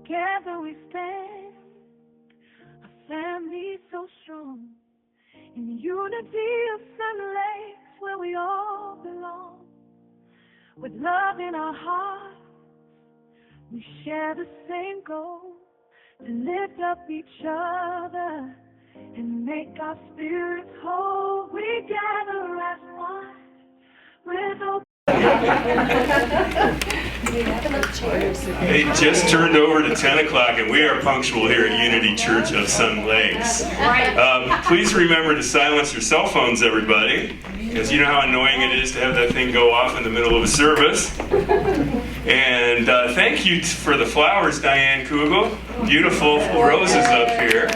Together we stand, a family so strong, in the unity of Sun Lakes where we all belong. With love in our hearts, we share the same goal, to lift up each other and make our spirits whole. We gather as one with open. It just turned over to 10 o'clock and we are punctual here at Unity Church of Sun Lakes. Please remember to silence your cell phones, everybody, because you know how annoying it is to have that thing go off in the middle of a service. And thank you for the flowers, Diane Kugel. Beautiful roses up here.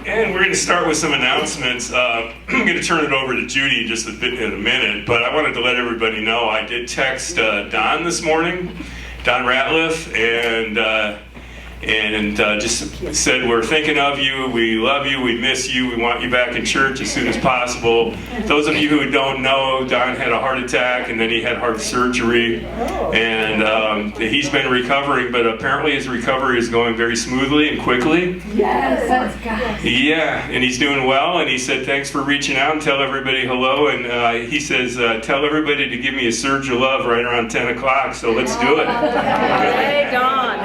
And we're going to start with some announcements. I'm going to turn it over to Judy in just in a minute, but I wanted to let everybody know I did text Don this morning, Don Ratliff, and just said we're thinking of you, we love you, we miss you, we want you back in church as soon as possible. Those of you who don't know, Don had a heart attack and then he had heart surgery, and he's been recovering, but apparently his recovery is going very smoothly and quickly. Yes, that's God. Yeah, and he's doing well, and he said thanks for reaching out and tell everybody hello, and he says tell everybody to give me a surge of love right around 10 o'clock, so let's do it. Hey, Dawn.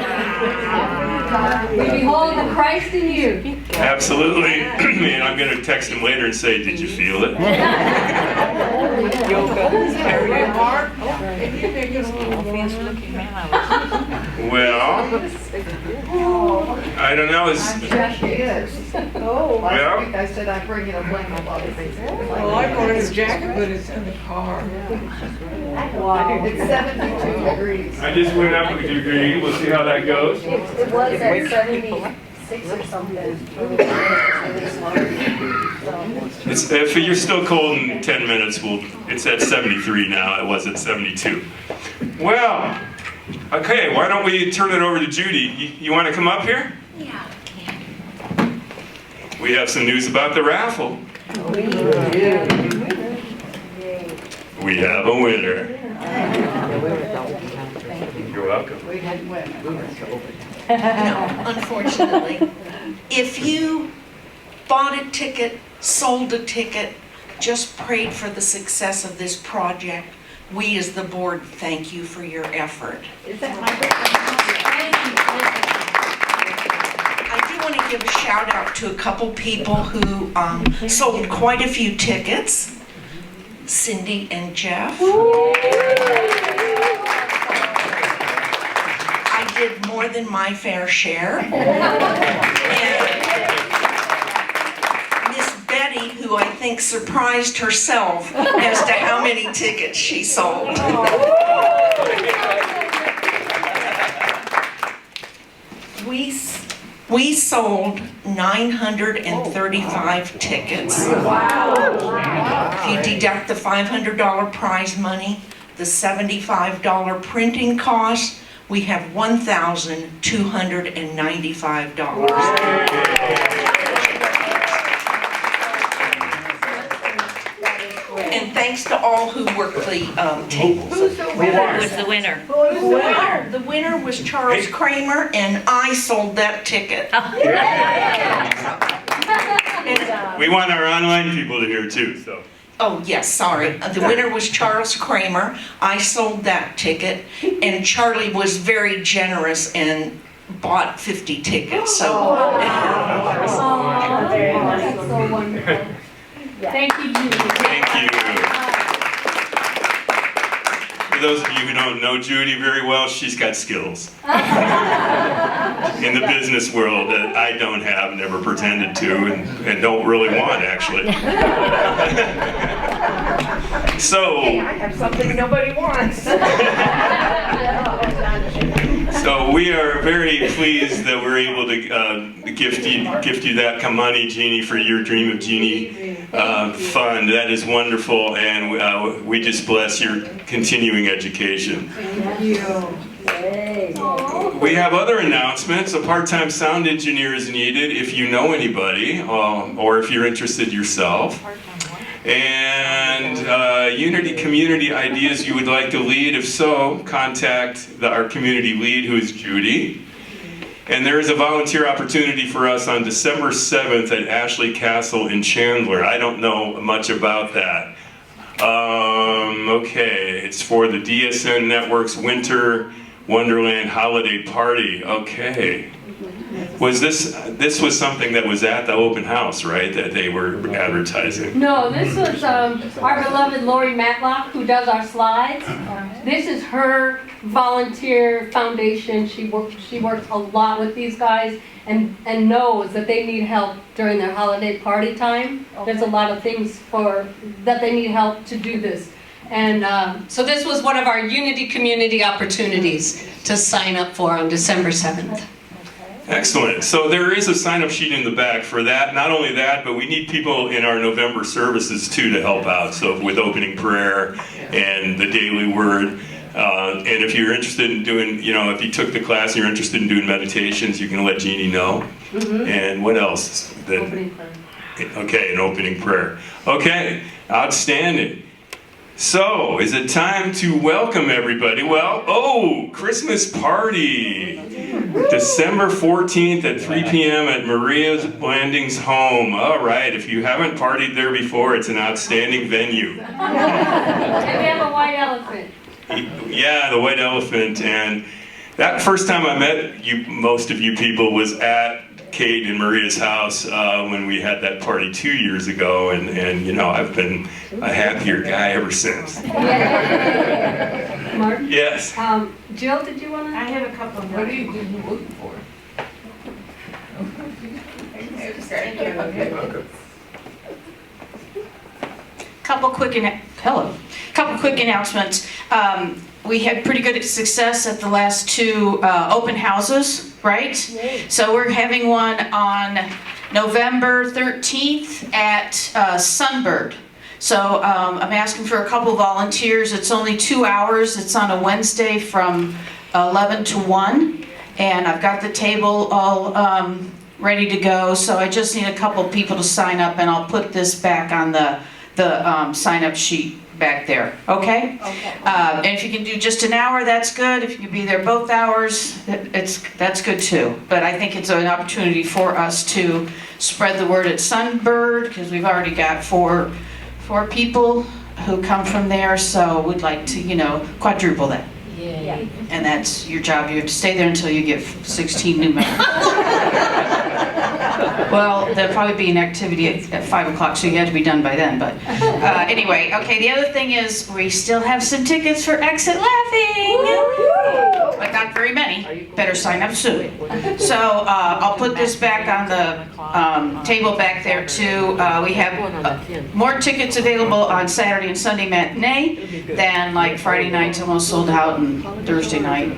We behold the Christ in you. Absolutely. And I'm going to text him later and say, did you feel it? Well, I don't know. Jack is. Oh, last week I said I'd bring you a blanket. Well, I brought his jacket, but it's in the car. Wow. It's 72 degrees. I just went up a degree. We'll see how that goes. It was at 76 or something. If you're still cold in 10 minutes, it's at 73 now. It was at 72. Well, okay, why don't we turn it over to Judy? You want to come up here? Yeah. We have some news about the raffle. We have a winner. You're welcome. We didn't win. No, unfortunately. If you bought a ticket, sold a ticket, just prayed for the success of this project, we as the board thank you for your effort. I do want to give a shout out to a couple people who sold quite a few tickets. Cindy and Jeff. I did more than my fair share. And Miss Betty, who I think surprised herself as to how many tickets she sold. We sold 935 tickets. Wow. If you deduct the $500 prize money, the $75 printing cost, we have $1,295. And thanks to all who worked the tables. Who's the winner? Who's the winner? Who's the winner? The winner was Charles Kramer, and I sold that ticket. We want our online people to hear too, so. Oh, yes, sorry. The winner was Charles Kramer. I sold that ticket, and Charlie was very generous and bought 50 tickets. So. That's so wonderful. Thank you, Judy. Thank you. For those of you who don't know Judy very well, she's got skills in the business world that I don't have, never pretended to, and don't really want, actually. So, Hey, I have something nobody wants. so we are very pleased that we're able to gift you that money, Jeannie, for your Dream of Jeannie fund. That is wonderful, and we just bless your continuing education. Thank you. We have other announcements. A part-time sound engineer is needed if you know anybody, or if you're interested yourself. And Unity community ideas you would like to lead. If so, contact our community lead, who is Judy. And there is a volunteer opportunity for us on December 7th at Ashley Castle in Chandler. I don't know much about that. Okay, it's for the DSN Network's Winter Wonderland Holiday Party. Okay. This was something that was at the open house, right? That they were advertising. No, this was our beloved Lori Matlock, who does our slides. This is her volunteer foundation. She works a lot with these guys and knows that they need help during their holiday party time. There's a lot of things that they need help to do this. And so this was one of our Unity community opportunities to sign up for on December 7th. Excellent. So there is a sign-up sheet in the back for that. Not only that, but we need people in our November services too to help out. So with opening prayer and the daily word. And if you're interested in doing, if you took the class and you're interested in doing meditations, you can let Jeannie know. Mm-hmm. And what else? Opening prayer. Okay, an opening prayer. Okay, outstanding. So, is it time to welcome everybody? Well, Christmas party! December 14th at 3 p.m. at Maria's Landing's home. All right, if you haven't partied there before, it's an outstanding venue. And we have a white elephant. Yeah, the white elephant. And that first time I met most of you people was at Kate and Maria's house when we had that party 2 years ago, and I've been a happier guy ever since. Mark? Yes. Jill, did you want to? I have a couple of What are you looking for? Couple quick announcements. We had pretty good success at the last two open houses, right? Yay. So we're having one on November 13th at Sunbird. So I'm asking for a couple volunteers. It's only 2 hours. It's on a Wednesday from 11 to 1. And I've got the table all ready to go. So I just need a couple people to sign up, and I'll put this back on the sign-up sheet back there, okay? Okay. And if you can do just an hour, that's good. If you can be there both hours, that's good too. But I think it's an opportunity for us to spread the word at Sunbird, because we've already got four people who come from there, so we'd like to, quadruple that. Yeah. And that's your job. You have to stay there until you get 16 new members. Well, there'll probably be an activity at 5 o'clock, so you have to be done by then. But anyway, okay, the other thing is we still have some tickets for Exit Laughing. But not very many. Better sign up soon. So I'll put this back on the table back there too. We have more tickets available on Saturday and Sunday matinee than like Friday night's almost sold out, and Thursday night.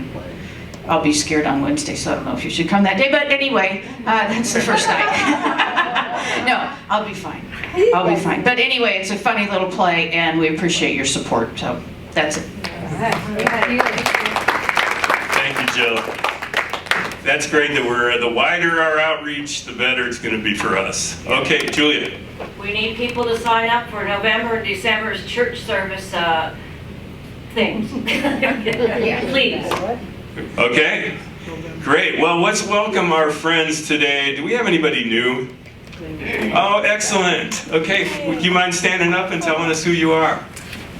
I'll be scared on Wednesday, so I don't know if you should come that day. But anyway, that's the first night. No, I'll be fine. I'll be fine. But anyway, it's a funny little play, and we appreciate your support. So that's it. Thank you, Jill. That's great that the wider our outreach, the better it's going to be for us. Okay, Julia. We need people to sign up for November and December's church service things. Please. Okay, great. Well, let's welcome our friends today. Do we have anybody new? Oh, excellent. Okay, would you mind standing up and telling us who you are?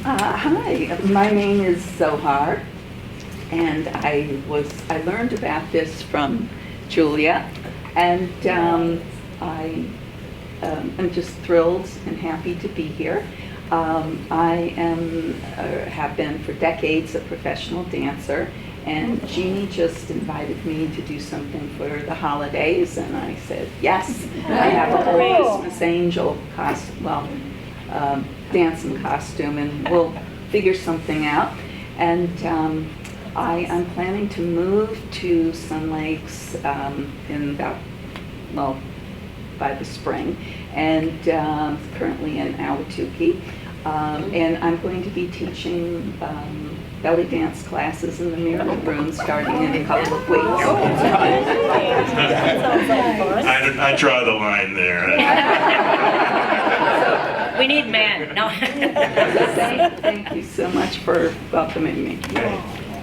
Hi, my name is Zohar, and I learned about this from Julia, and I am just thrilled and happy to be here. I have been for decades a professional dancer, and Jeanne just invited me to do something for the holidays, and I said yes. I have a whole Christmas angel dancing costume, and we'll figure something out. And I'm planning to move to Sun Lakes by the spring, and currently in Ahwatukee. And I'm going to be teaching belly dance classes in the Miracle Room starting in a couple of weeks. I draw the line there. We need men. No. Thank you so much for welcoming me.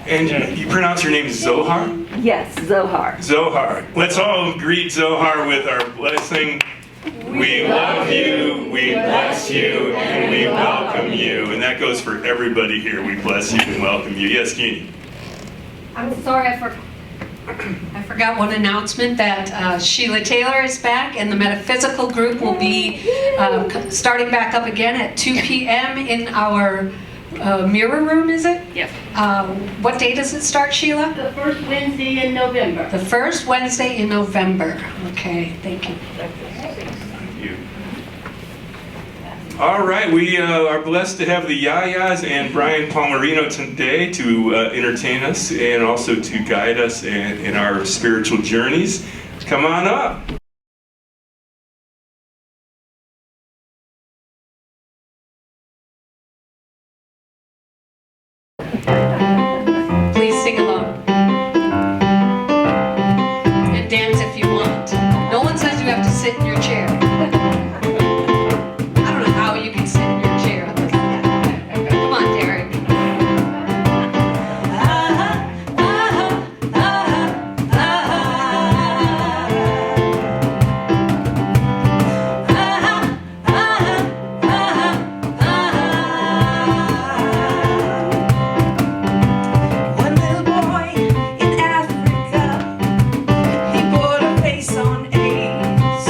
And you pronounce your name Zohar? Yes, Zohar. Zohar. Let's all greet Zohar with our blessing. We love you, we bless you, and we welcome you. And that goes for everybody here. We bless you and welcome you. Yes, Jeanne. I'm sorry, I forgot one announcement that Sheila Taylor is back and the metaphysical group will be starting back up again at 2 p.m. in our mirror room, is it? Yes. What day does it start, Sheila? The first Wednesday in November. The first Wednesday in November. Okay, thank you. Thank you. All right, we are blessed to have the JaJa's and Brian Palmerino today to entertain us and also to guide us in our spiritual journeys. Come on up. Please sing along. And dance if you want. No one says you have to sit in your chair. I don't know how you can sit in your chair. Come on, Derek. One little boy in Africa, he put a face on AIDS.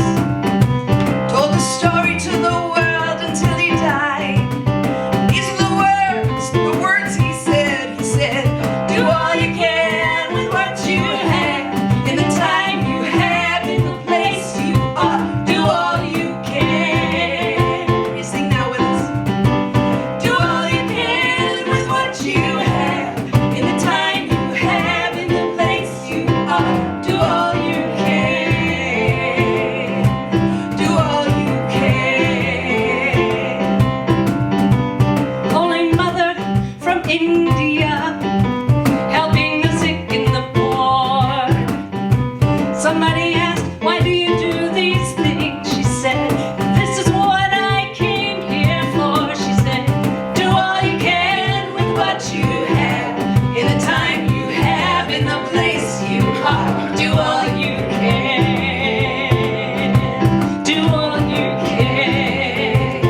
Told the story to the world until he died. These are the words he said. He said, do all you can with what you have, in the time you have, in the place you are. Do all you can. You sing now with us. Do all you can with what you have, in the time you have, in the place you are. Do all you can. Do all you can. Holy Mother from India, helping the sick and the poor. Somebody asked, why do you do these things? She said, this is what I came here for. She said, do all you can with what you have, in the time you have, in the place you are. Do all you can. Do all you can.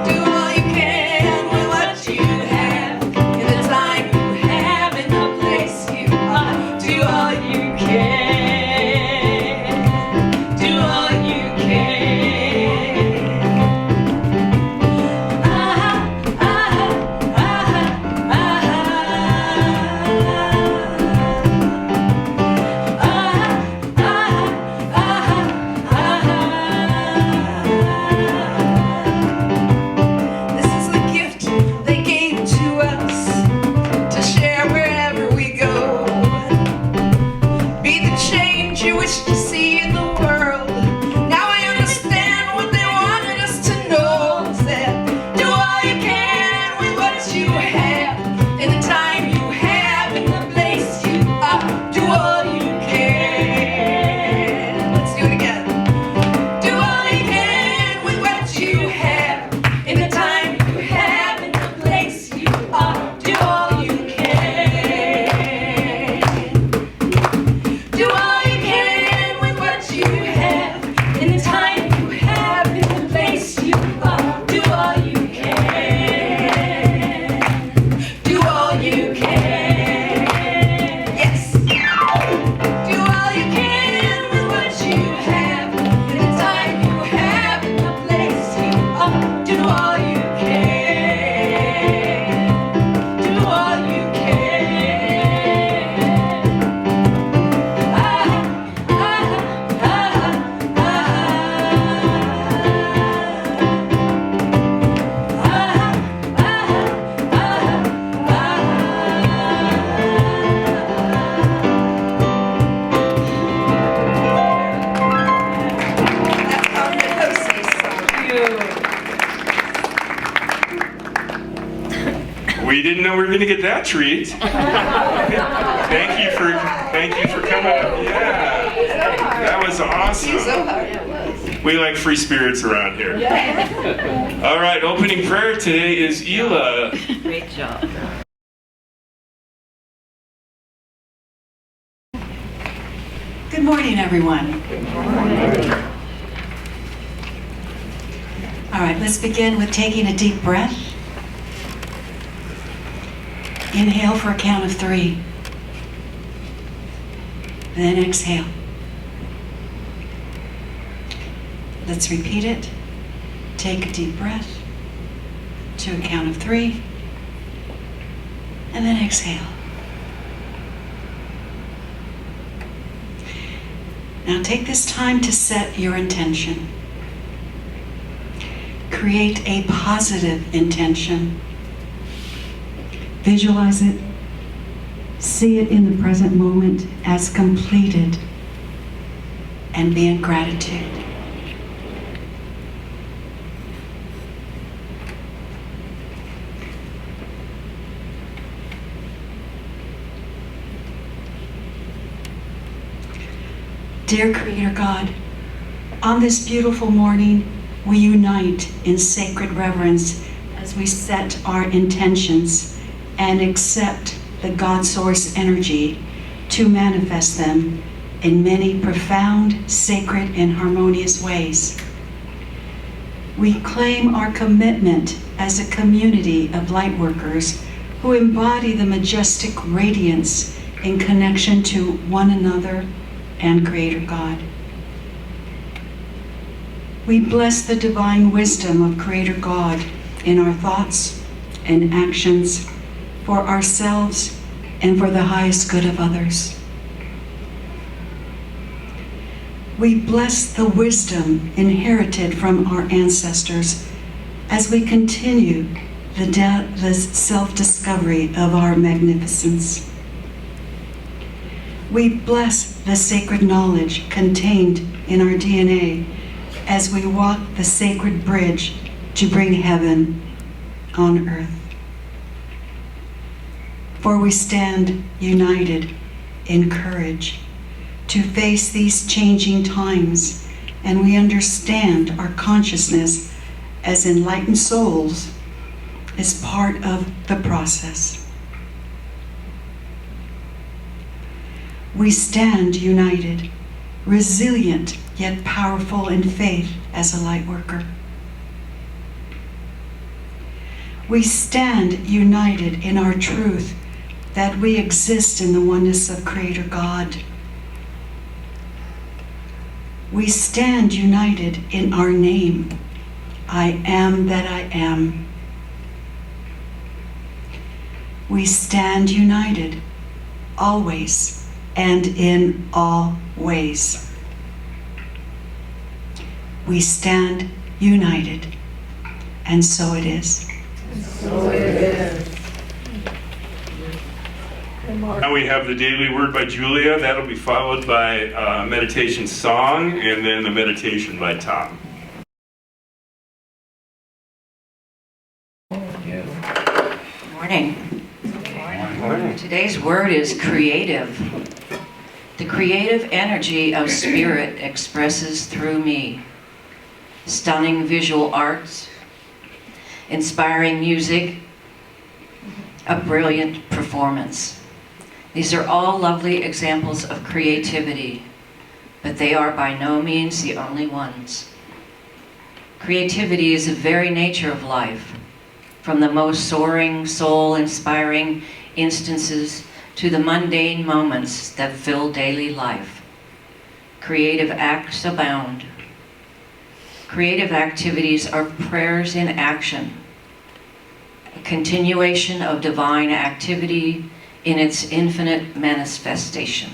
Do all you can with what you have, in the time you have, in the place you are. Do all you can. Do all you can. This is the gift they gave to us to share wherever we go. Be the change you wish to see in the world. Now I understand what they wanted us to know. Said, do all you can with what you have, in the time you have, in the place you are. Do all you can. Let's do it again. Do all you can with what you have, in the time you have, in the place you are. Do all you can. Do all you can with what you have, in the time you have, in the place you are. Do all you can. Do all you can. Yes. Do all you can with what you have, in the time you have, in the place you are. Do all you can. Do all you can. We didn't know we were going to get that treat. Thank you for coming up. Yeah, that was awesome. So hard it was. We like free spirits around here. All right, opening prayer today is Ela. Great job. Good morning, everyone. All right, let's begin with taking a deep breath. Inhale for a count of 3. Then exhale. Let's repeat it. Take a deep breath to a count of 3. And then exhale. Now take this time to set your intention. Create a positive intention. Visualize it. See it in the present moment as completed. And be in gratitude. Dear Creator God, on this beautiful morning, we unite in sacred reverence as we set our intentions and accept the God Source energy to manifest them in many profound, sacred, and harmonious ways. We claim our commitment as a community of lightworkers who embody the majestic radiance in connection to one another and Creator God. We bless the divine wisdom of Creator God in our thoughts and actions for ourselves and for the highest good of others. We bless the wisdom inherited from our ancestors as we continue the self-discovery of our magnificence. We bless the sacred knowledge contained in our DNA as we walk the sacred bridge to bring heaven on earth. For we stand united in courage to face these changing times, and we understand our consciousness as enlightened souls is part of the process. We stand united, resilient yet powerful in faith as a light worker. We stand united in our truth that we exist in the oneness of Creator God. We stand united in our name, I am that I am. We stand united always and in all ways. We stand united, and so it is. So it is. Now we have the daily word by Julia. That'll be followed by a meditation song and then the meditation by Tom. Morning. Today's word is creative. The creative energy of spirit expresses through me. Stunning visual arts, inspiring music, a brilliant performance. These are all lovely examples of creativity, but they are by no means the only ones. Creativity is the very nature of life, from the most soaring, soul-inspiring instances to the mundane moments that fill daily life. Creative acts abound. Creative activities are prayers in action, a continuation of divine activity in its infinite manifestation.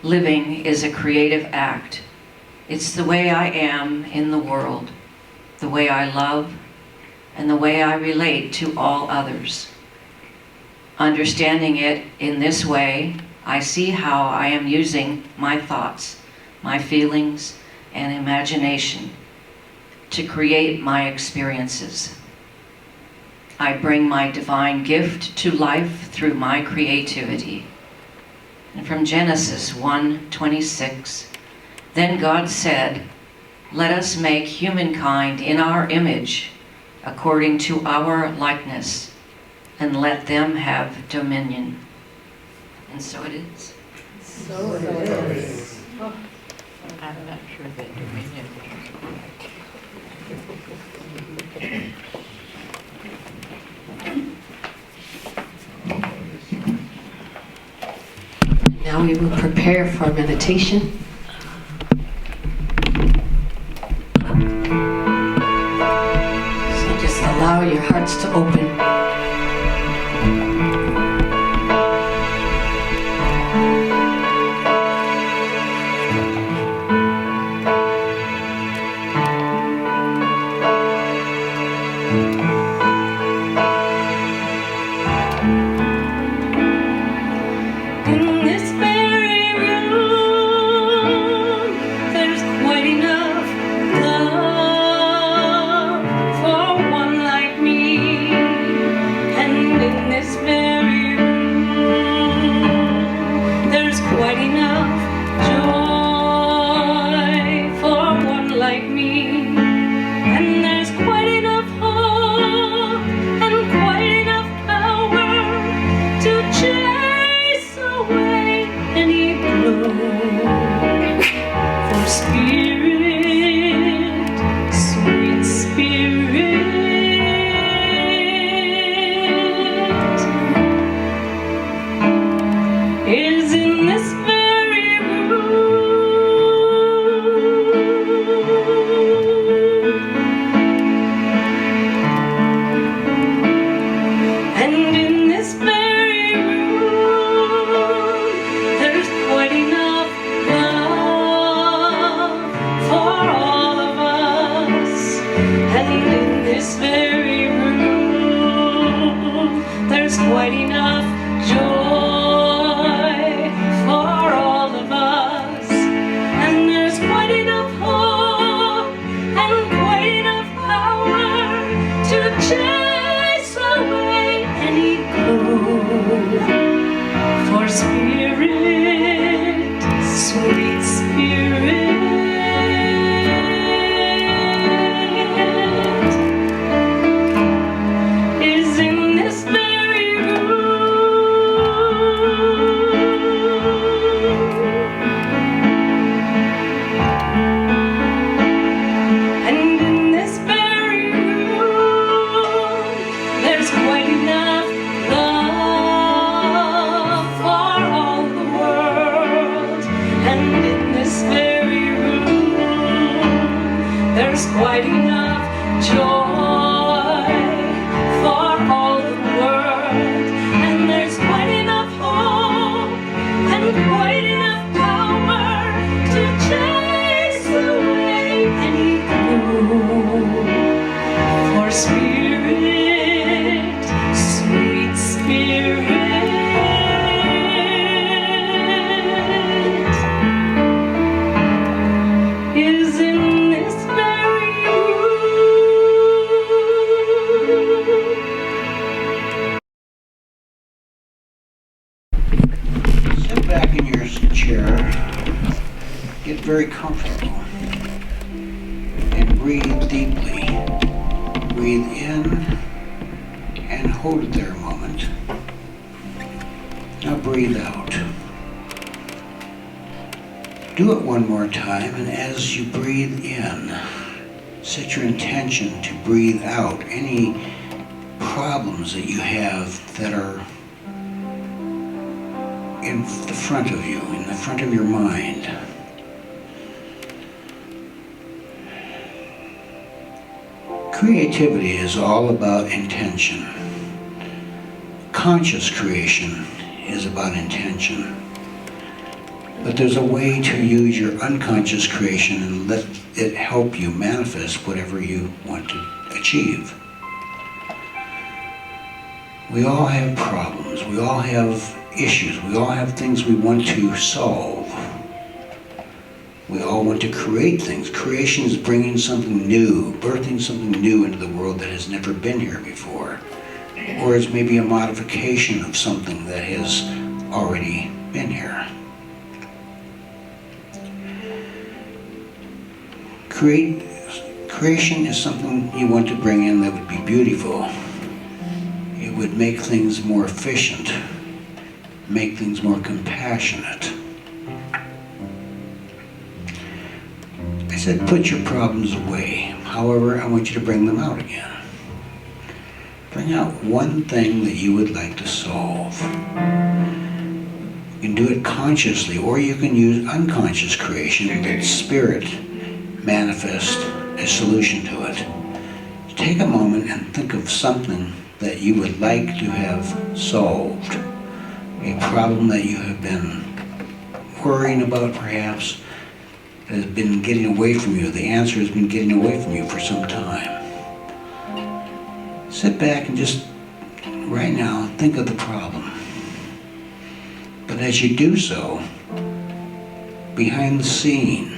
Living is a creative act. It's the way I am in the world, the way I love, and the way I relate to all others. Understanding it in this way, I see how I am using my thoughts, my feelings, and imagination to create my experiences. I bring my divine gift to life through my creativity. And from Genesis 1:26, then God said, Let us make humankind in our image, according to our likeness, and let them have dominion. And so it is. So it is. I'm not sure that dominion Now we will prepare for meditation. So just allow your hearts to open. Very comfortable and breathe deeply. Breathe in and hold it there a moment. Now breathe out. Do it one more time, and as you breathe in, set your intention to breathe out any problems that you have that are in the front of you, in the front of your mind. Creativity is all about intention. Conscious creation is about intention. But there's a way to use your unconscious creation and let it help you manifest whatever you want to achieve. We all have problems. We all have issues. We all have things we want to solve. We all want to create things. Creation is bringing something new, birthing something new into the world that has never been here before. Or it's maybe a modification of something that has already been here. Creation is something you want to bring in that would be beautiful. It would make things more efficient, make things more compassionate. I said, put your problems away. However, I want you to bring them out again. Bring out one thing that you would like to solve. You can do it consciously, or you can use unconscious creation, let spirit manifest a solution to it. Take a moment and think of something that you would like to have solved. A problem that you have been worrying about, perhaps, that has been getting away from you. The answer has been getting away from you for some time. Sit back and just, right now, think of the problem. But as you do so, behind the scene,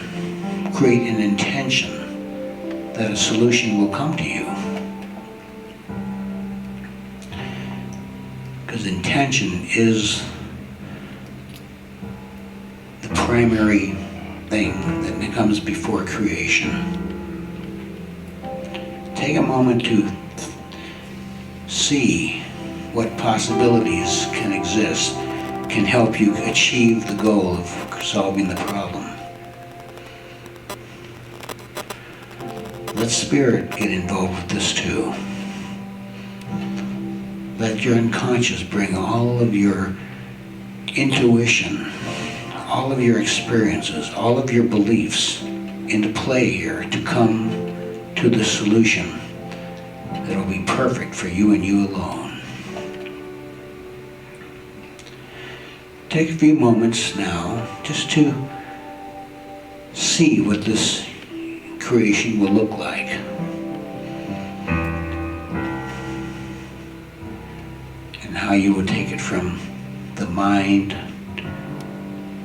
create an intention that a solution will come to you. Because intention is the primary thing that comes before creation. Take a moment to see what possibilities can exist, can help you achieve the goal of solving the problem. Let spirit get involved with this too. Let your unconscious bring all of your intuition, all of your experiences, all of your beliefs into play here to come to the solution that'll be perfect for you and you alone. Take a few moments now just to see what this creation will look like. And how you will take it from the mind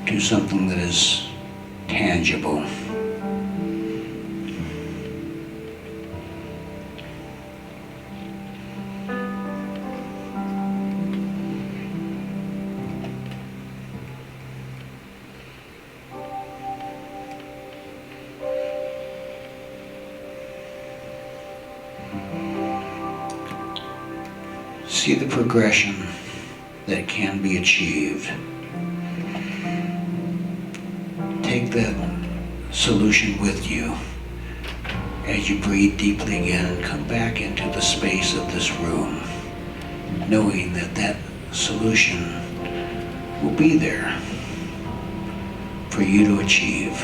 to something that is tangible. See the progression that can be achieved. Take that solution with you as you breathe deeply again and come back into the space of this room, knowing that that solution will be there for you to achieve.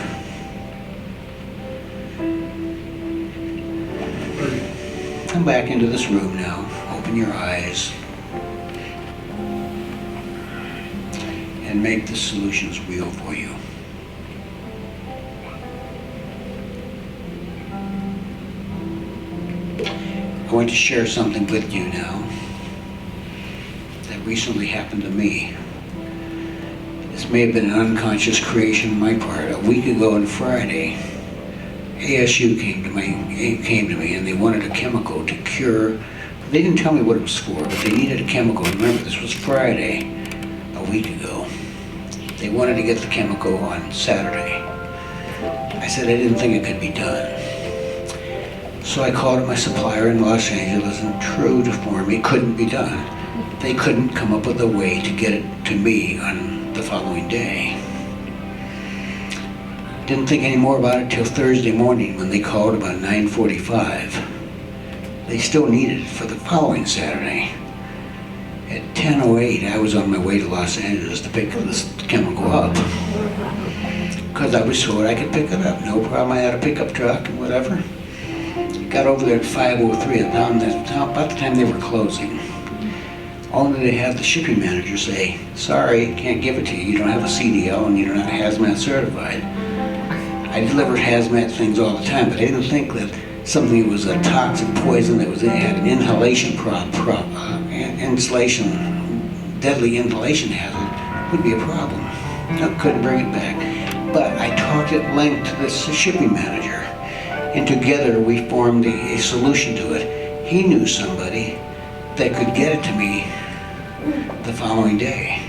Come back into this room now. Open your eyes and make the solutions real for you. I want to share something with you now that recently happened to me. This may have been an unconscious creation on my part. A week ago on Friday, ASU came to me and they wanted a chemical to cure. They didn't tell me what it was for, but they needed a chemical. Remember, this was Friday, a week ago. They wanted to get the chemical on Saturday. I said I didn't think it could be done. So I called up my supplier in Los Angeles, and true to form, it couldn't be done. They couldn't come up with a way to get it to me on the following day. Didn't think any more about it till Thursday morning when they called about 9:45. They still needed it for the following Saturday. At 10:08, I was on my way to Los Angeles to pick this chemical up. Because I was told I could pick it up. No problem, I had a pickup truck and whatever. Got over there at 5:03 about the time they were closing. Only to have the shipping manager say, sorry, can't give it to you. You don't have a CDL and you're not hazmat certified. I delivered hazmat things all the time, but I didn't think that something that was a toxic poison that had an inhalation deadly inhalation hazard would be a problem. I couldn't bring it back. But I talked at length to this shipping manager, and together we formed a solution to it. He knew somebody that could get it to me the following day.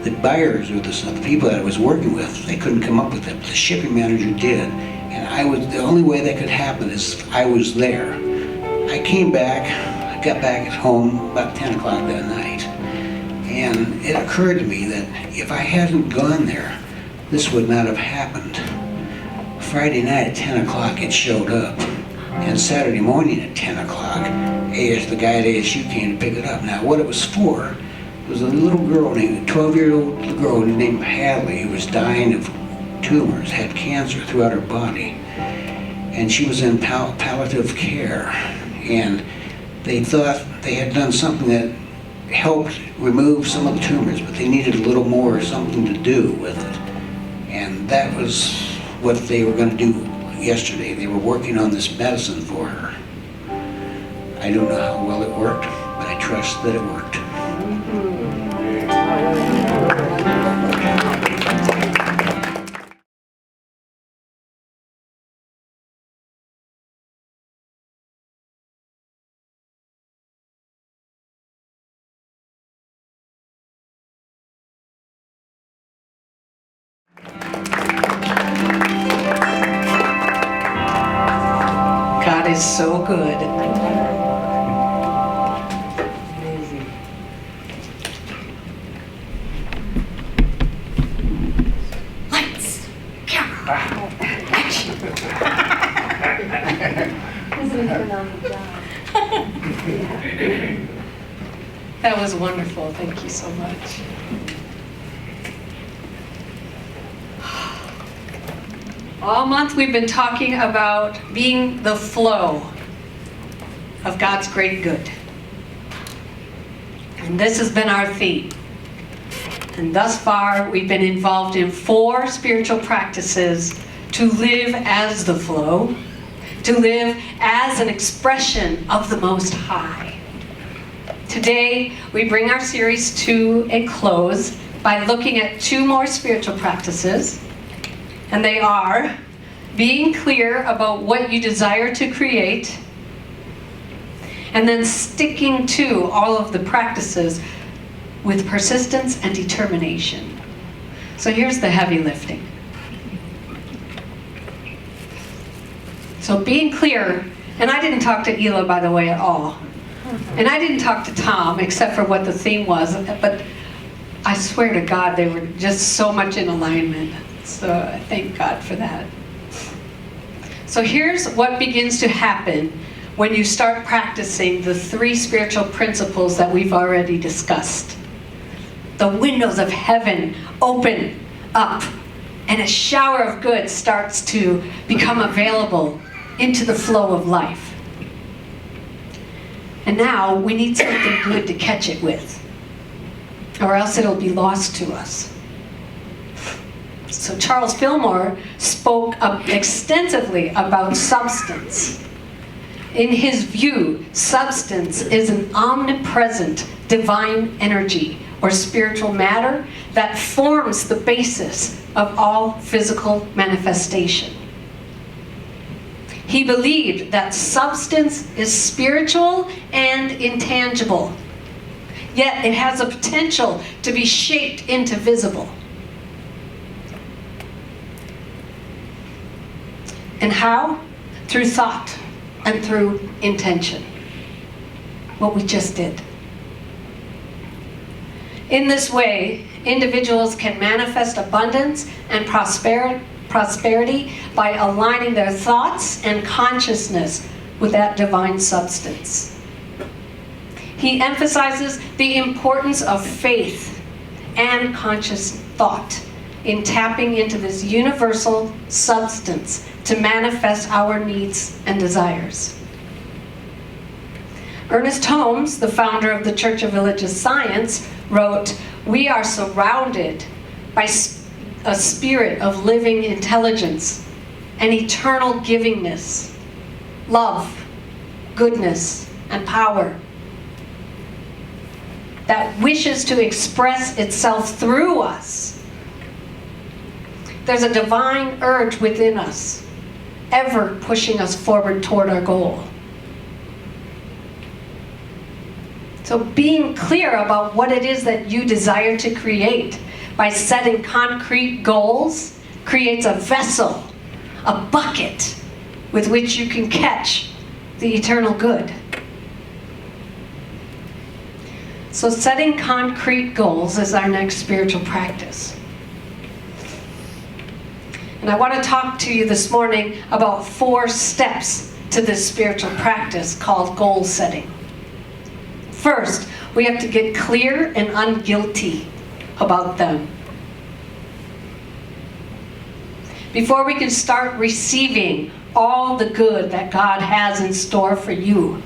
The buyers or the people that I was working with, they couldn't come up with it, but the shipping manager did, And the only way that could happen is I was there. I came back, I got back at home about 10 o'clock that night, and it occurred to me that if I hadn't gone there, this would not have happened. Friday night at 10 o'clock it showed up, and Saturday morning at 10 o'clock, the guy at ASU came to pick it up. Now what it was for was a little girl, a 12-year-old little girl named Hadley, who was dying of tumors, had cancer throughout her body, and she was in palliative care, and they thought they had done something that helped remove some of the tumors, but they needed a little more, something to do with it. And that was what they were going to do yesterday. They were working on this medicine for her. I don't know how well it worked, but I trust that it worked. God is so good. Lights, camera, action. That was wonderful. Thank you so much. All month we've been talking about being the flow of God's great good. And this has been our theme. And thus far we've been involved in 4 spiritual practices to live as the flow, to live as an expression of the Most High. Today we bring our series to a close by looking at 2 more spiritual practices. And they are being clear about what you desire to create, and then sticking to all of the practices with persistence and determination. So here's the heavy lifting. So being clear, and I didn't talk to Ela, by the way, at all. And I didn't talk to Tom, except for what the theme was, but I swear to God, they were just so much in alignment. So I thank God for that. So here's what begins to happen when you start practicing the 3 spiritual principles that we've already discussed. The windows of heaven open up, and a shower of good starts to become available into the flow of life. And now we need something good to catch it with, or else it'll be lost to us. So Charles Fillmore spoke extensively about substance. In his view, substance is an omnipresent divine energy or spiritual matter that forms the basis of all physical manifestation. He believed that substance is spiritual and intangible, yet it has a potential to be shaped into visible. And how? Through thought and through intention. What we just did. In this way, individuals can manifest abundance and prosperity by aligning their thoughts and consciousness with that divine substance. He emphasizes the importance of faith and conscious thought in tapping into this universal substance to manifest our needs and desires. Ernest Holmes, the founder of the Church of Religious Science, wrote, "We are surrounded by a spirit of living intelligence and eternal givingness, love, goodness, and power that wishes to express itself through us. There's a divine urge within us, ever pushing us forward toward our goal." So being clear about what it is that you desire to create by setting concrete goals creates a vessel a bucket with which you can catch the eternal good. So setting concrete goals is our next spiritual practice. And I want to talk to you this morning about 4 steps to this spiritual practice called goal setting. First, we have to get clear and unguilty about them. Before we can start receiving all the good that God has in store for you,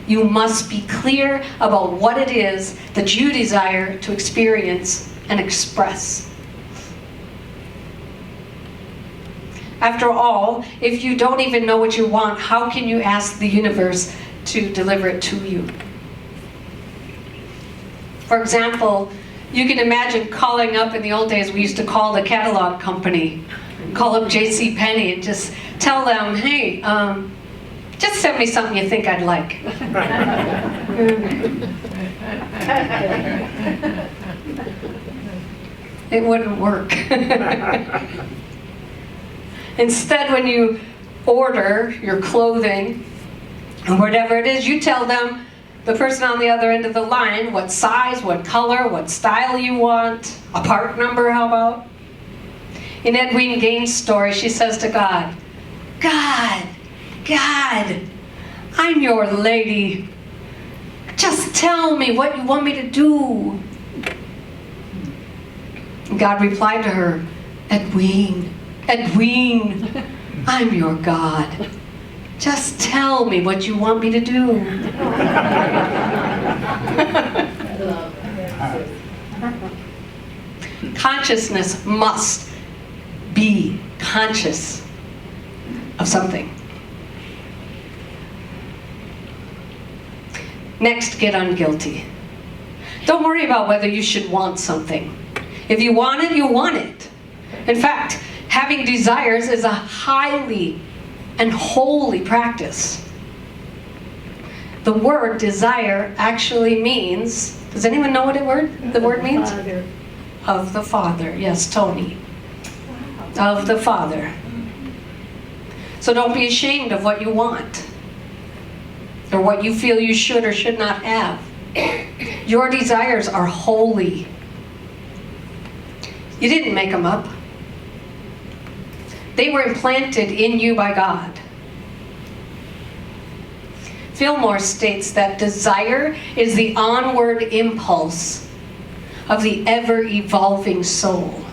you must be clear about what it is that you desire to experience and express. After all, if you don't even know what you want, how can you ask the universe to deliver it to you? For example, you can imagine calling up, in the old days we used to call the catalog company, call up JCPenney and just tell them, hey, just send me something you think I'd like. It wouldn't work. Instead, when you order your clothing, or whatever it is, you tell them, the person on the other end of the line, what size, what color, what style you want, a part number, how about? In Edwene Gaines' story, she says to God, God, I'm your lady. Just tell me what you want me to do. And God replied to her, Edwene, I'm your God. Just tell me what you want me to do. Consciousness must be conscious of something. Next, get unguilty. Don't worry about whether you should want something. If you want it, you want it. In fact, having desires is a highly and holy practice. The word desire actually means, does anyone know what the word means? Father. Of the Father. Yes, Tony. Of the Father. So don't be ashamed of what you want, or what you feel you should or should not have. Your desires are holy. You didn't make them up. They were implanted in you by God. Fillmore states that desire is the onward impulse of the ever-evolving soul.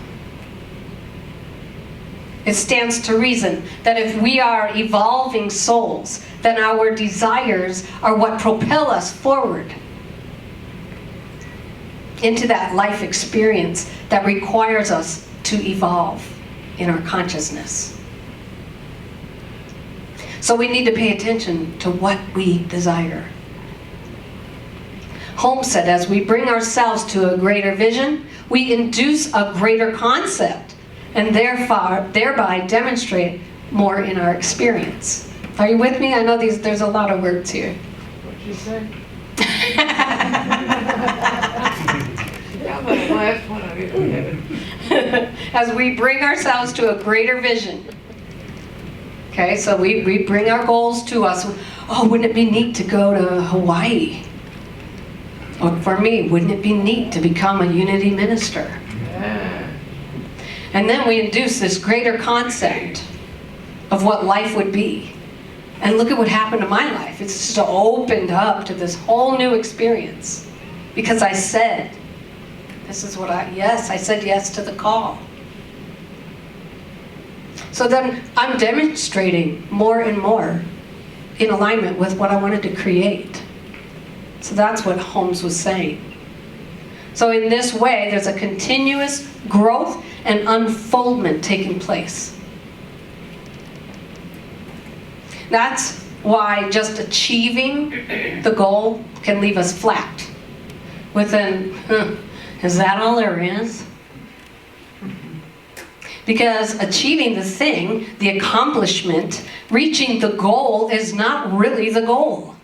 It stands to reason that if we are evolving souls, then our desires are what propel us forward into that life experience that requires us to evolve in our consciousness. So we need to pay attention to what we desire. Holmes said, as we bring ourselves to a greater vision, we induce a greater concept and thereby demonstrate more in our experience. Are you with me? I know there's a lot of words here. What'd you say? Yeah, but the last one I didn't get it. As we bring ourselves to a greater vision. Okay, so we bring our goals to us. Oh, wouldn't it be neat to go to Hawaii? Or for me, wouldn't it be neat to become a unity minister? Yeah. And then we induce this greater concept of what life would be. And look at what happened to my life. It's just opened up to this whole new experience. Because I said, I said yes to the call. So then I'm demonstrating more and more in alignment with what I wanted to create. So that's what Holmes was saying. So in this way, there's a continuous growth and unfoldment taking place. That's why just achieving the goal can leave us flat. Is that all there is? Because achieving the thing, the accomplishment, reaching the goal is not really the goal.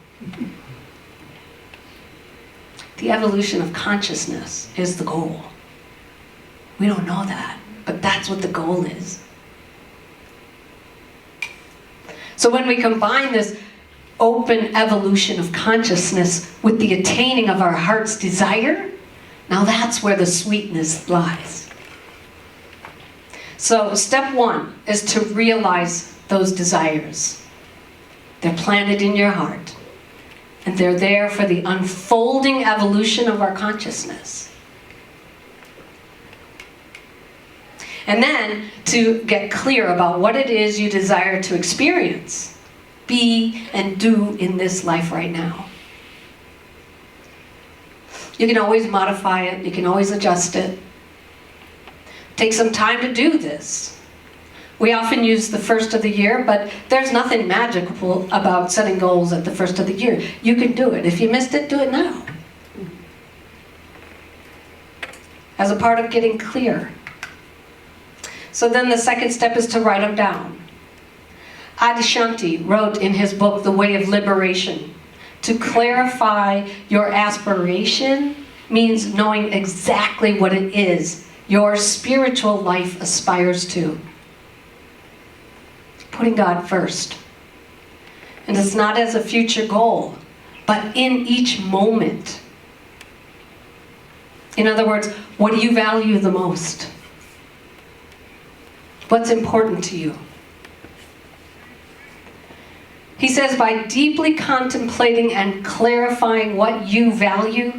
The evolution of consciousness is the goal. We don't know that, but that's what the goal is. So when we combine this open evolution of consciousness with the attaining of our heart's desire, now that's where the sweetness lies. So step one is to realize those desires. They're planted in your heart, and they're there for the unfolding evolution of our consciousness. And then to get clear about what it is you desire to experience, be, and do in this life right now. You can always modify it, you can always adjust it. Take some time to do this. We often use the first of the year, but there's nothing magical about setting goals at the first of the year. You can do it. If you missed it, do it now. As a part of getting clear. So then the second step is to write them down. Adyashanti wrote in his book, The Way of Liberation, to clarify your aspiration means knowing exactly what it is your spiritual life aspires to. Putting God first. And it's not as a future goal, but in each moment. In other words, what do you value the most? What's important to you? He says, by deeply contemplating and clarifying what you value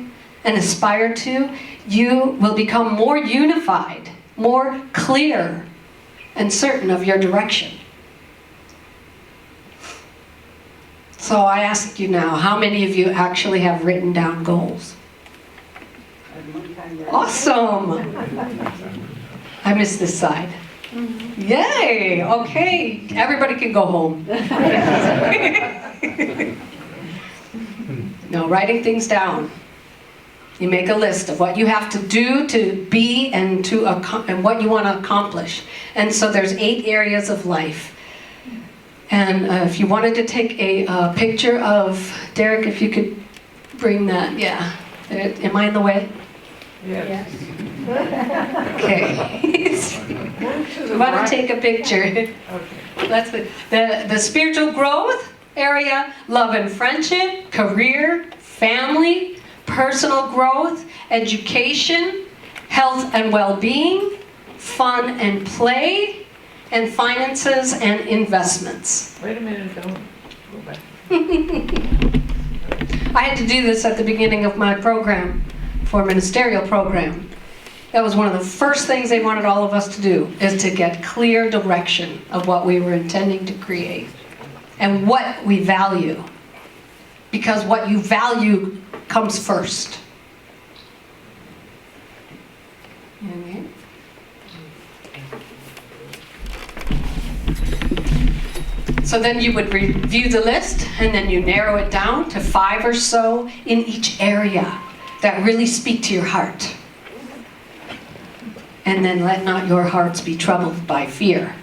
and aspire to, you will become more unified, more clear, and certain of your direction. So I ask you now, how many of you actually have written down goals? Awesome! I missed this side. Yay! Okay, everybody can go home. No, writing things down. You make a list of what you have to do to be and what you want to accomplish. And so there's 8 areas of life. And if you wanted to take a picture of, Derek, if you could bring that, yeah. Am I in the way? Yes. Okay. You want to take a picture. Okay. That's the spiritual growth area, love and friendship, career, family, personal growth, education, health and well-being, fun and play, and finances and investments. Wait a minute, don't go back. I had to do this at the beginning of my program, for a ministerial program. That was one of the first things they wanted all of us to do, is to get clear direction of what we were intending to create and what we value. Because what you value comes first. Okay. So then you would review the list, and then you narrow it down to 5 or so in each area that really speak to your heart. And then let not your hearts be troubled by fear.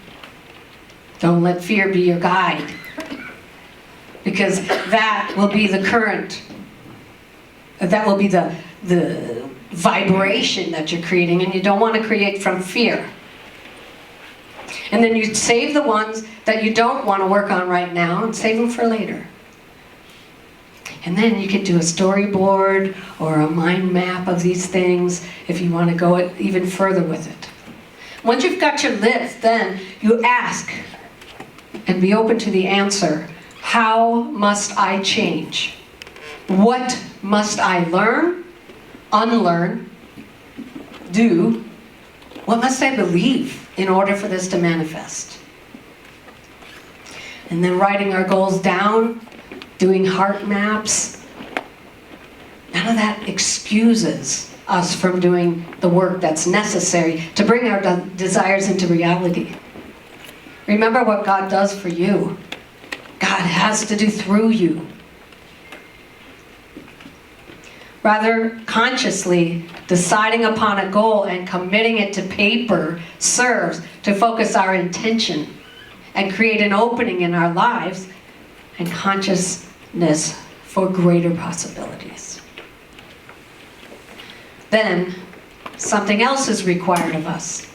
Don't let fear be your guide. Because that will be the current. That will be the vibration that you're creating, and you don't want to create from fear. And then you save the ones that you don't want to work on right now and save them for later. And then you can do a storyboard or a mind map of these things if you want to go even further with it. Once you've got your list, then you ask and be open to the answer. How must I change? What must I learn, unlearn, do? What must I believe in order for this to manifest? And then writing our goals down, doing heart maps. None of that excuses us from doing the work that's necessary to bring our desires into reality. Remember what God does for you. God has to do through you. Rather, consciously deciding upon a goal and committing it to paper serves to focus our intention and create an opening in our lives and consciousness for greater possibilities. Then, something else is required of us.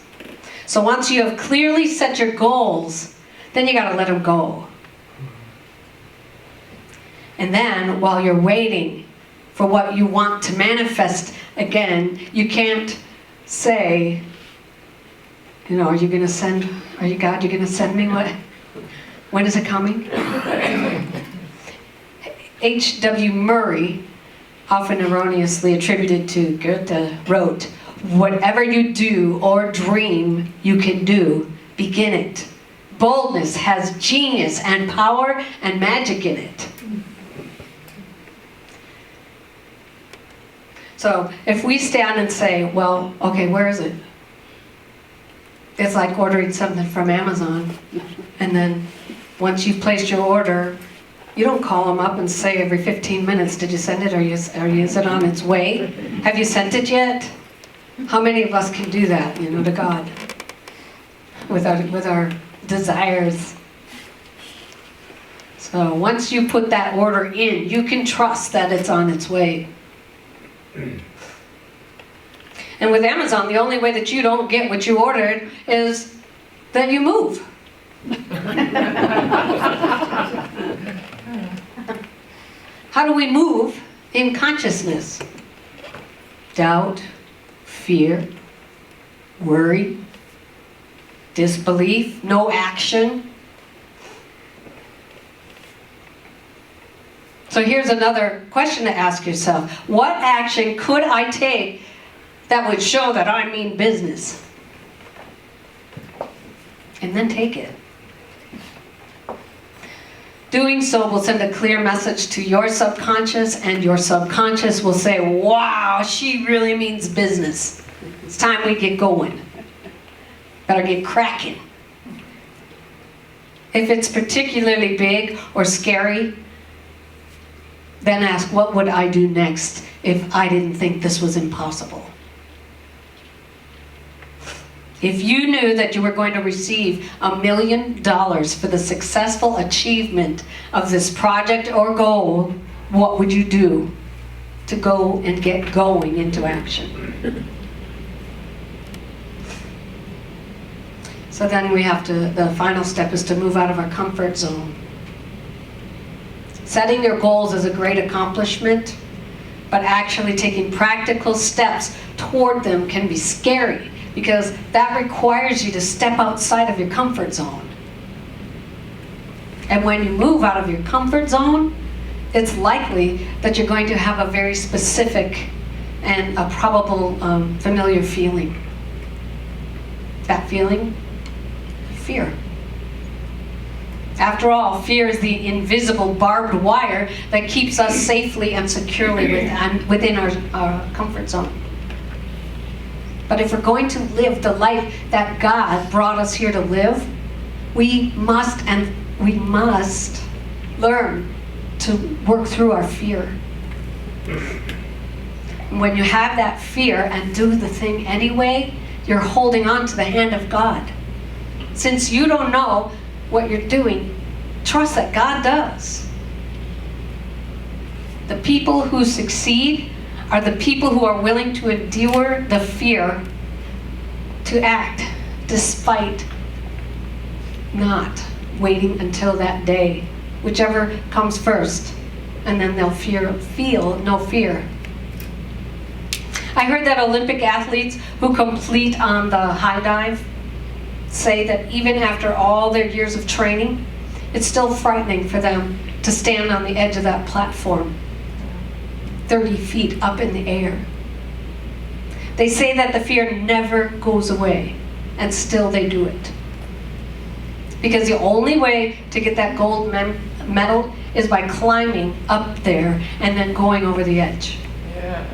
So once you have clearly set your goals, then you got to let them go. And then while you're waiting for what you want to manifest again, you can't say, you know, are you God, you're going to send me what? When is it coming? H.W. Murray, often erroneously attributed to Goethe, wrote, "Whatever you do or dream you can do, begin it. Boldness has genius and power and magic in it." So if we stand and say, well, okay, where is it? It's like ordering something from Amazon, and then once you've placed your order, you don't call them up and say every 15 minutes, did you send it, or is it on its way? Have you sent it yet? How many of us can do that, you know, to God? With our desires. So once you put that order in, you can trust that it's on its way. And with Amazon, the only way that you don't get what you ordered is that you move. How do we move in consciousness? Doubt, fear, worry, disbelief, no action. So here's another question to ask yourself. What action could I take that would show that I mean business? And then take it. Doing so will send a clear message to your subconscious, and your subconscious will say, wow, she really means business. It's time we get going. Better get cracking. If it's particularly big or scary, then ask, what would I do next if I didn't think this was impossible? If you knew that you were going to receive $1 million for the successful achievement of this project or goal, what would you do to go and get going into action? So then we have to, the final step is to move out of our comfort zone. Setting your goals is a great accomplishment, but actually taking practical steps toward them can be scary, because that requires you to step outside of your comfort zone. And when you move out of your comfort zone, it's likely that you're going to have a very specific and a probable familiar feeling. That feeling? Fear. After all, fear is the invisible barbed wire that keeps us safely and securely within our comfort zone. But if we're going to live the life that God brought us here to live, we must learn to work through our fear. And when you have that fear and do the thing anyway, you're holding on to the hand of God. Since you don't know what you're doing, trust that God does. The people who succeed are the people who are willing to endure the fear, to act despite not waiting until that day, whichever comes first, and then they'll feel no fear. I heard that Olympic athletes who complete on the high dive say that even after all their years of training, it's still frightening for them to stand on the edge of that platform, 30 feet up in the air. They say that the fear never goes away, and still they do it. Because the only way to get that gold medal is by climbing up there and then going over the edge. Yeah.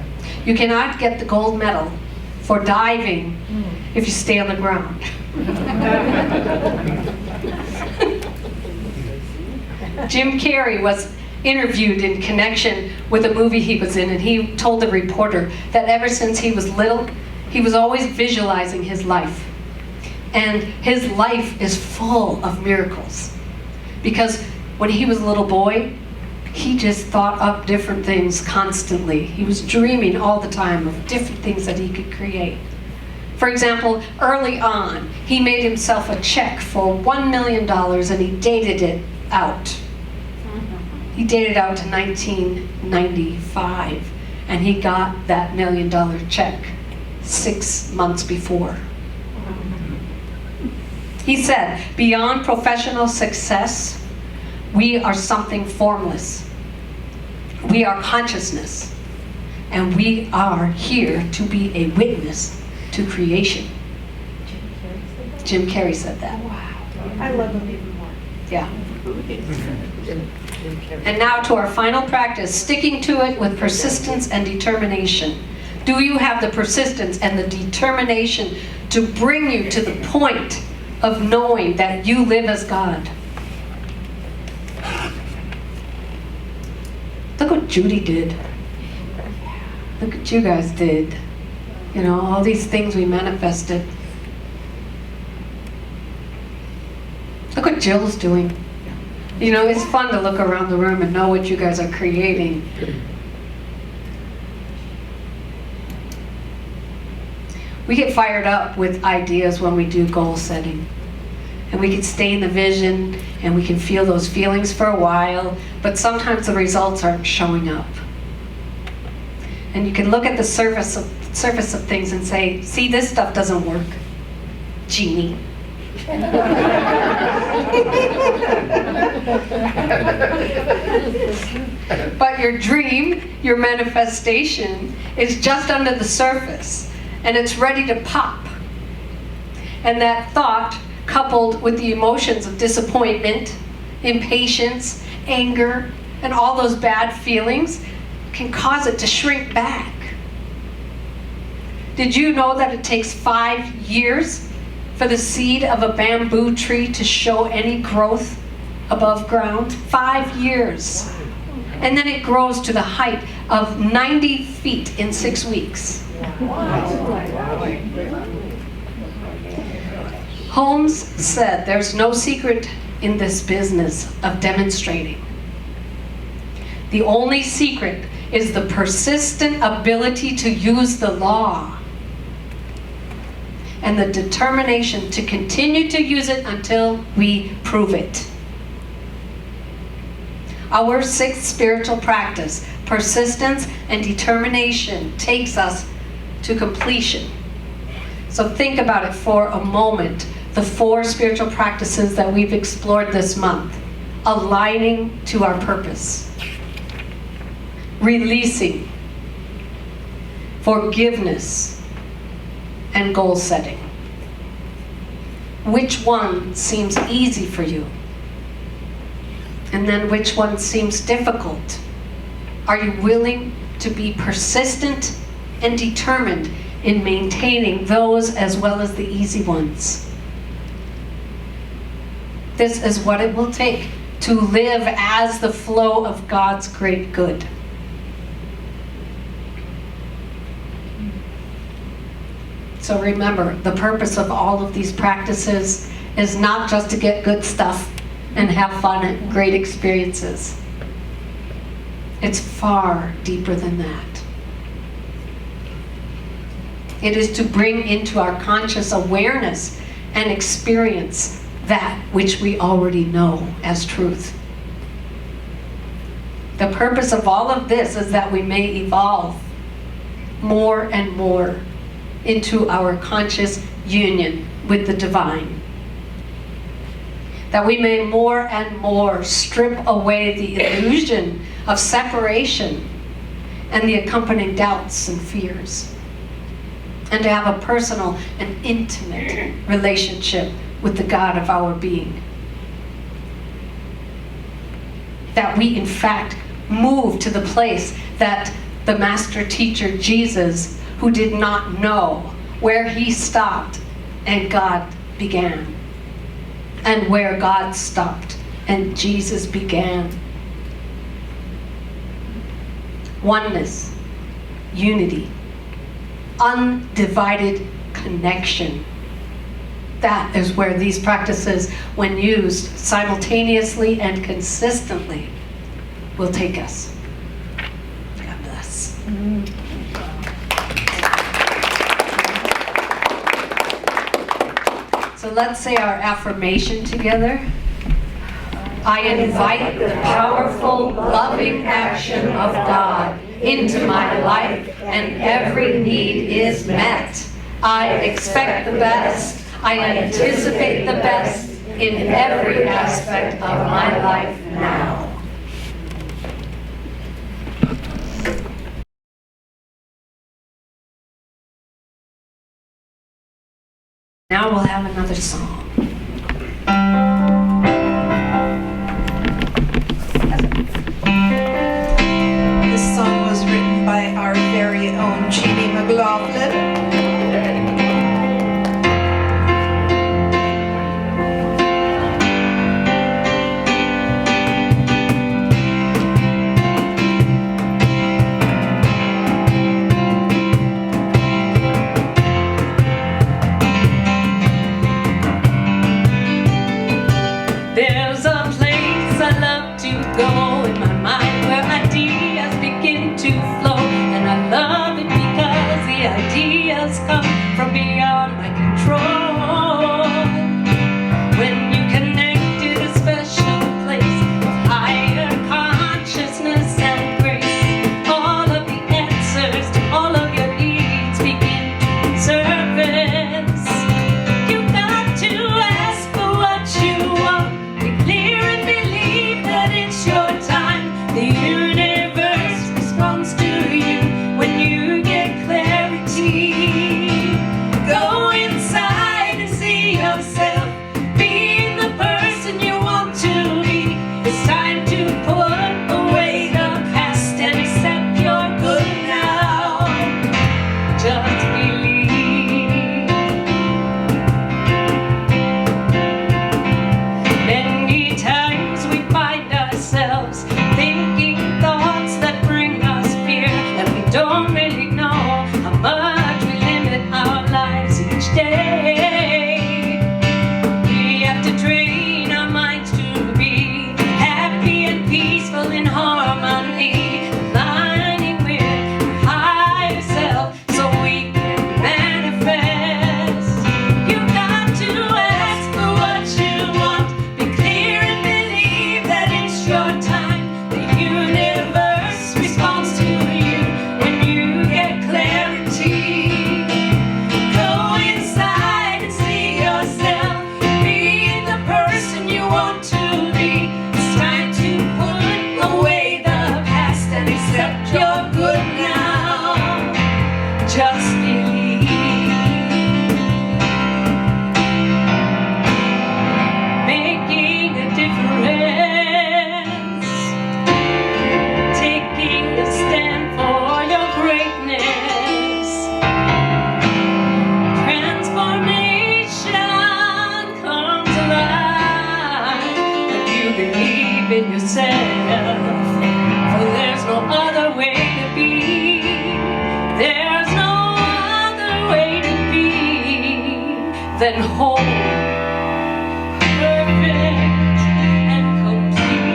You cannot get the gold medal for diving if you stay on the ground. Jim Carrey was interviewed in connection with a movie he was in, and he told the reporter that ever since he was little, he was always visualizing his life. And his life is full of miracles. Because when he was a little boy, he just thought up different things constantly. He was dreaming all the time of different things that he could create. For example, early on, he made himself a check for $1 million and he dated it out. He dated out to 1995, and he got that $1 million check 6 months before. He said, beyond professional success, we are something formless. We are consciousness, and we are here to be a witness to creation. Jim Carrey said that. Wow. I love him even more. Yeah. And now to our final practice, sticking to it with persistence and determination. Do you have the persistence and the determination to bring you to the point of knowing that you live as God? Look what Judy did. Look what you guys did. You know, all these things we manifested. Look what Jill's doing. You know, it's fun to look around the room and know what you guys are creating. We get fired up with ideas when we do goal setting. And we can stay in the vision and we can feel those feelings for a while, but sometimes the results aren't showing up. And you can look at the surface of things and say, see, this stuff doesn't work, Jeanne. But your dream, your manifestation, is just under the surface, and it's ready to pop. And that thought, coupled with the emotions of disappointment, impatience, anger, and all those bad feelings, can cause it to shrink back. Did you know that it takes 5 years for the seed of a bamboo tree to show any growth above ground? 5 years. And then it grows to the height of 90 feet in 6 weeks. Holmes said, there's no secret in this business of demonstrating. The only secret is the persistent ability to use the law and the determination to continue to use it until we prove it. Our sixth spiritual practice, persistence and determination, takes us to completion. So think about it for a moment. The 4 spiritual practices that we've explored this month. Aligning to our purpose. Releasing. Forgiveness. And goal setting. Which one seems easy for you? And then which one seems difficult? Are you willing to be persistent and determined in maintaining those as well as the easy ones? This is what it will take to live as the flow of God's great good. So remember, the purpose of all of these practices is not just to get good stuff and have fun and great experiences. It's far deeper than that. It is to bring into our conscious awareness and experience that which we already know as truth. The purpose of all of this is that we may evolve more and more into our conscious union with the divine. That we may more and more strip away the illusion of separation and the accompanying doubts and fears. And to have a personal and intimate relationship with the God of our being. That we in fact move to the place that the master teacher Jesus, who did not know where he stopped and God began, and where God stopped and Jesus began. Oneness, unity, undivided connection. That is where these practices, when used simultaneously and consistently, will take us. God bless. So let's say our affirmation together. I invite the powerful, loving action of God into my life, and every need is met. I expect the best. I anticipate the best in every aspect of my life now. Now we'll have another song. This song was written by our very own Jeanne MacLaughlin. There's a place I love to go in my mind where ideas begin to flow, and I love it because the ideas come from beyond my control. When you connect to a special place of higher consciousness and grace, all of the answers to all of your needs begin to surface. You got to ask for what you want. Be clear and believe that it's your time. The universe responds to you when you get clarity. Go inside and see yourself being the person you want to be. It's time to put away the past and accept you're good now. Just believe. Many times we find ourselves thinking thoughts that bring us fear, and we don't really know how much we limit our lives each day. We have to train our minds to be happy and peaceful in harmony, aligning with our higher self so we can manifest. You got to ask for what you want. Be clear and believe that it's your time. The universe responds to you when you get clarity. Go inside and see yourself being the person you want to be. It's time to put away the past and accept you're good now. Just believe. Making a difference, taking a stand for your greatness. Transformation comes alive when you believe in yourself. For there's no other way to be. There's no other way to be than whole, perfect, and complete.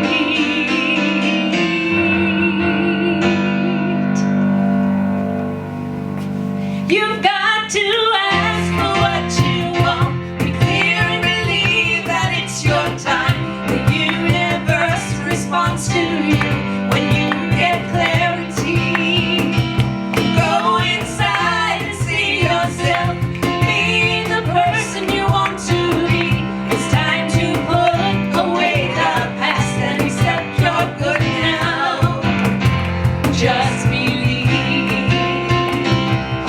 You've got to ask for what you want. Be clear and believe that it's your time. The universe responds to you when you get clarity. Go inside and see yourself being the person you want to be. It's time to put away the past and accept you're good now. Just believe.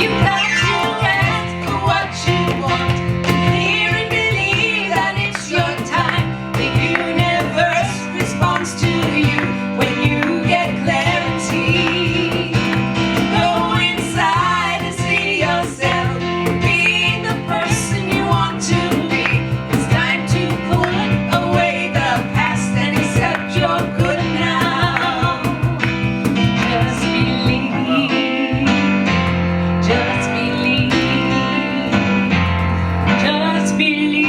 You got to ask for what you want. Be clear and believe that it's your time. The universe responds to you when you get clarity. Go inside and see yourself being the person you want to be. It's time to put away the past and accept you're good now. Just believe. Just believe. Just believe.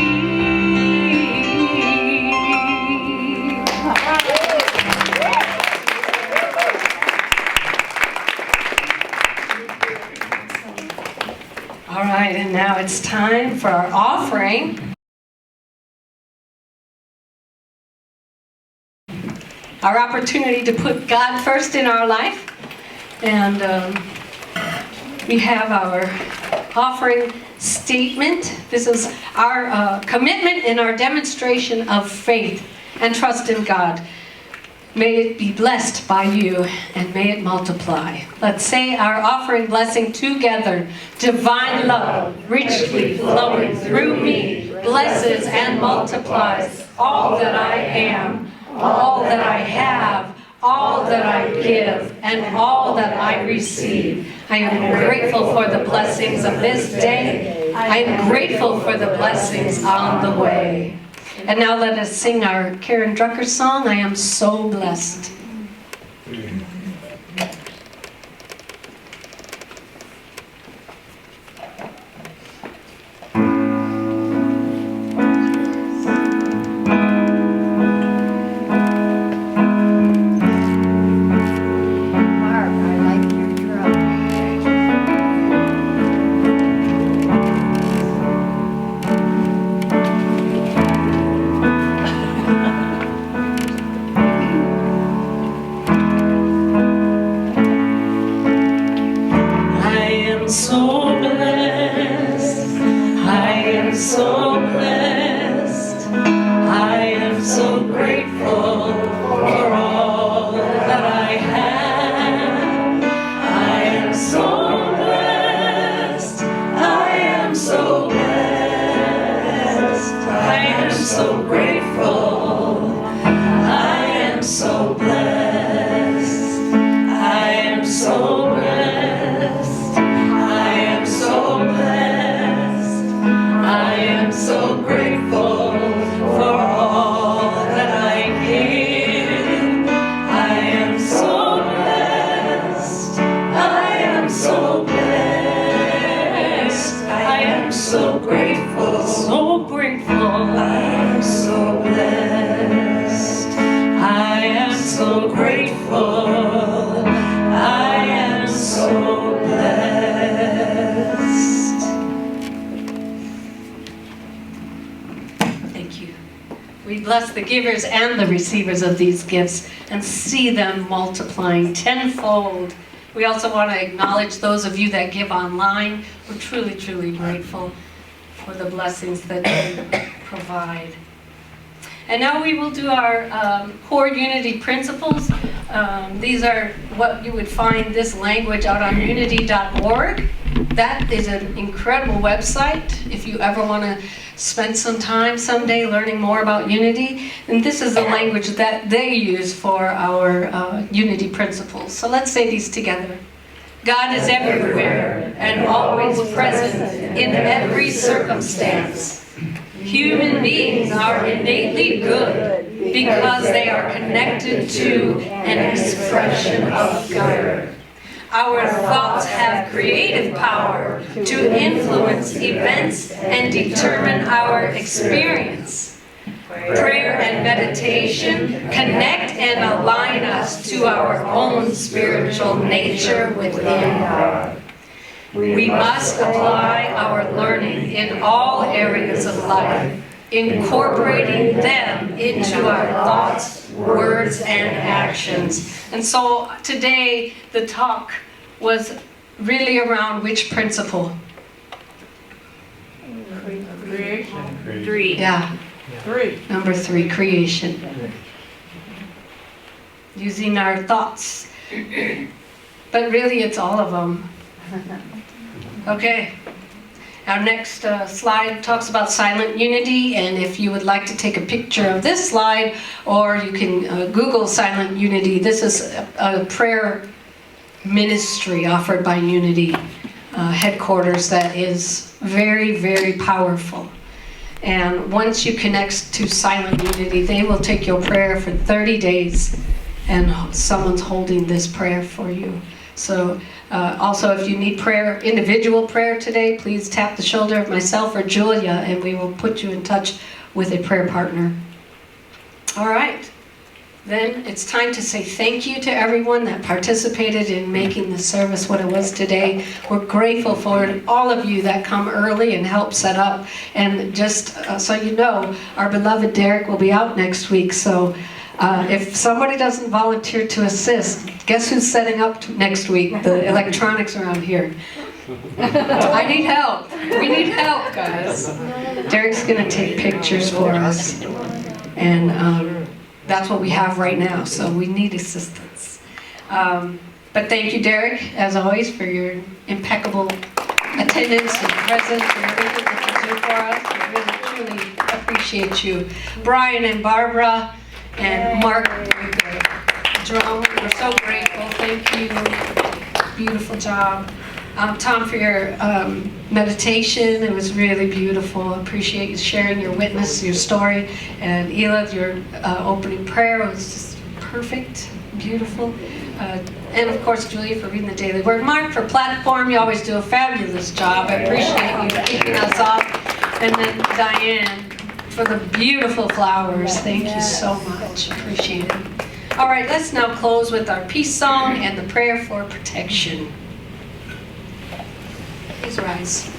All right, and now it's time for our offering. our opportunity to put God first in our life. And we have our offering statement. This is our commitment and our demonstration of faith and trust in God. May it be blessed by you and may it multiply. Let's say our offering blessing together. Divine love, richly flowing through me, blesses and multiplies all that I am, all that I have, all that I give, and all that I receive. I am grateful for the blessings of this day. I am grateful for the blessings on the way. And now let us sing our Karen Drucker song, I Am So Blessed. Bless the givers and the receivers of these gifts and see them multiplying tenfold. We also want to acknowledge those of you that give online. We're truly, truly grateful for the blessings that you provide. And now we will do our core unity principles. These are what you would find this language out on unity.org. That is an incredible website if you ever want to spend some time someday learning more about unity. And this is the language that they use for our unity principles. So let's say these together. God is everywhere and always present in every circumstance. Human beings are innately good because they are connected to an expression of God. Our thoughts have creative power to influence events and determine our experience. Prayer and meditation connect and align us to our own spiritual nature within God. We must apply our learning in all areas of life, incorporating them into our thoughts, words, and actions. And so today the talk was really around which principle? Creation. 3. Yeah. 3. Number 3, creation. Using our thoughts. But really it's all of them. Okay. Our next slide talks about silent unity, and if you would like to take a picture of this slide, or you can Google silent unity. This is a prayer ministry offered by Unity headquarters that is very, very powerful. And once you connect to silent unity, they will take your prayer for 30 days, and someone's holding this prayer for you. So also, if you need prayer, individual prayer today, please tap the shoulder of myself or Julia, and we will put you in touch with a prayer partner. All right. Then it's time to say thank you to everyone that participated in making the service what it was today. We're grateful for all of you that come early and help set up. And just so you know, our beloved Derek will be out next week, so If somebody doesn't volunteer to assist, guess who's setting up next week? The electronics around here. I need help. We need help, guys. Derek's going to take pictures for us. And that's what we have right now, so we need assistance. But thank you, Derek, as always, for your impeccable attendance and presence and everything that you do for us. We really, truly appreciate you. Brian and Barbara and Mark, Jerome, we're so grateful. Thank you. Beautiful job. Tom, for your meditation. It was really beautiful. Appreciate you sharing your witness, your story. And Ela, your opening prayer was just perfect, beautiful. And of course, Julia, for reading the Daily Word. Mark, for platform, you always do a fabulous job. I appreciate you keeping us off. And then Diane, for the beautiful flowers. Thank you so much. Appreciate it. All right, let's now close with our peace song and the prayer for protection. Please rise.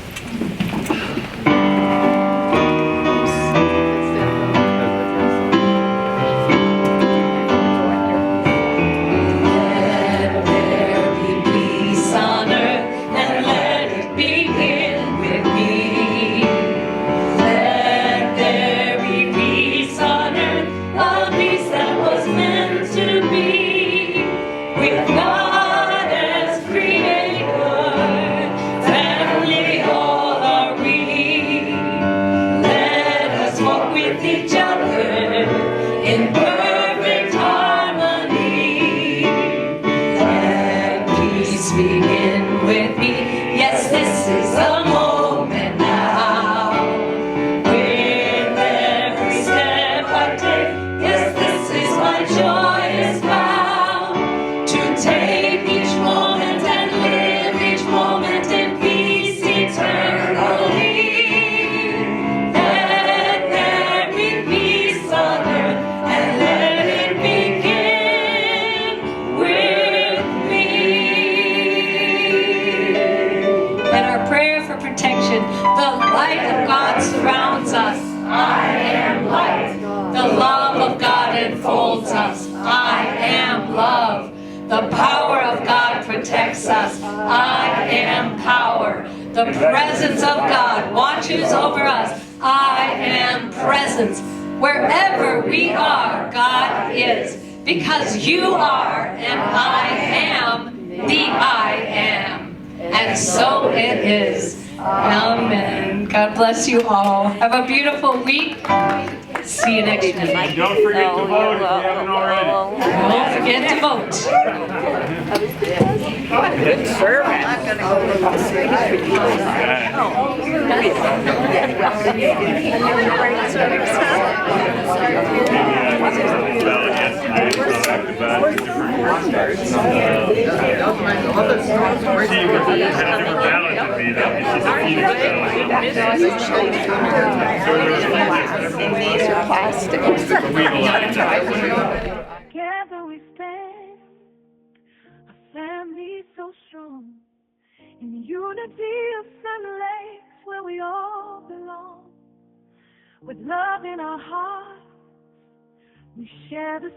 The presence of God watches over us. I am presence. Wherever we are, God is. Because you are and I am the I am. And so it is. Amen. God bless you all. Have a beautiful week. See you next week. And don't forget to vote if you haven't already. Don't forget to vote. Good servant. I'm going to go look at the series for you. These are plastic. Together we stand, a family so strong, in unity of Sun Lakes where we all belong. With love in our hearts, we share the